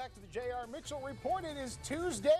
back to the J.R. Mitchell Report. It is Tuesday,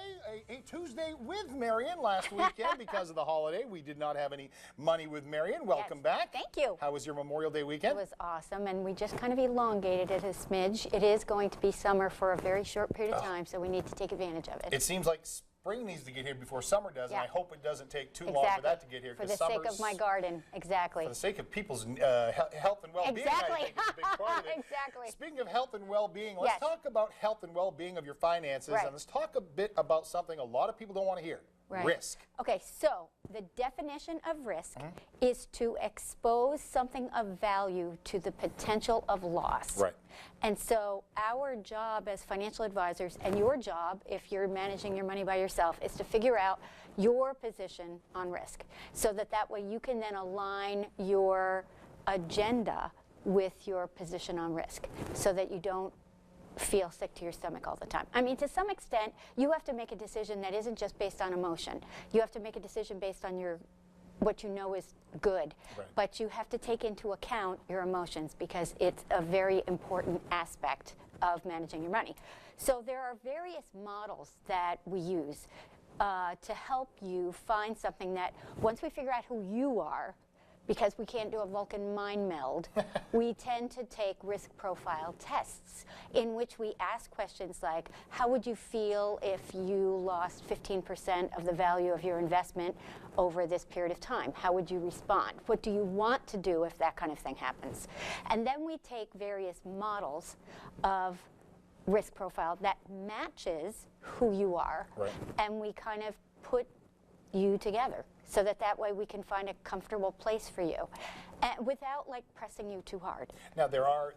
a Tuesday with Marion. Last weekend, because of the holiday, we did not have any money with Marion. Welcome back. Thank you. How was your Memorial Day weekend? It was awesome, and we just kind of elongated it a smidge. It is going to be summer for a very short period of time, so we need to take advantage of it. It seems like spring needs to get here before summer does, and I hope it doesn't take too long for that to get here. For the sake of my garden, exactly. For the sake of people's health and well-being, I think is a big part of it. Exactly. Speaking of health and well-being, let's talk about health and well-being of your finances, and let's talk a bit about something a lot of people don't want to hear. Risk. Okay, so the definition of risk is to expose something of value to the potential of loss. Right. And so our job as financial advisors, and your job if you're managing your money by yourself, is to figure out your position on risk, so that way you can then align your agenda with your position on risk, so that you don't feel sick to your stomach all the time. I mean, to some extent, you have to make a decision that isn't just based on emotion. You have to make a decision based on what you know is good. Right. But you have to take into account your emotions, because it's a very important aspect of managing your money. So there are various models that we use to help you find something that, once we figure out who you are, because we can't do a Vulcan mind meld, we tend to take risk profile tests in which we ask questions like, how would you feel if you lost 15% of the value of your investment over this period of time? How would you respond? What do you want to do if that kind of thing happens? And then we take various models of risk profile that matches who you are, and we kind of put you together, so that way we can find a comfortable place for you, without like pressing you too hard. Now there are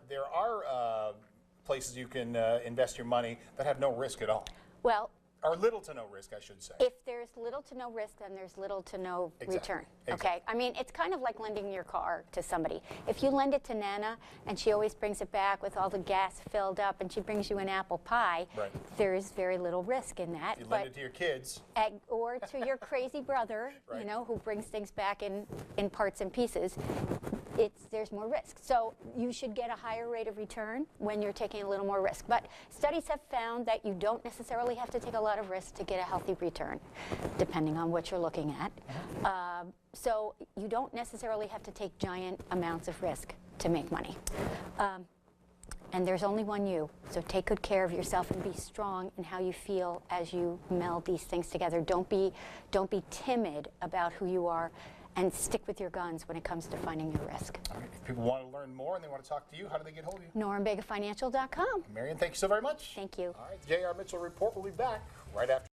places you can invest your money that have no risk at all. Well, or little to no risk, I should say. If there's little to no risk, then there's little to no return. Okay? I mean, it's kind of like lending your car to somebody. If you lend it to Nana and she always brings it back with all the gas filled up and she brings you an apple pie, there's very little risk in that. If you lend it to your kids. Or to your crazy brother, you know, who brings things back in parts and pieces, there's more risk. So you should get a higher rate of return when you're taking a little more risk. But studies have found that you don't necessarily have to take a lot of risk to get a healthy return, depending on what you're looking at. So you don't necessarily have to take giant amounts of risk to make money. And there's only one you, so take good care of yourself and be strong in how you feel as you meld these things together. Don't be timid about who you are, and stick with your guns when it comes to finding your risk. All right. If people want to learn more and they want to talk to you, how do they get hold of you? NormBegaFinancial.com. Marion, thank you so very much. Thank you. All right, the J.R. Mitchell Report will be back right after.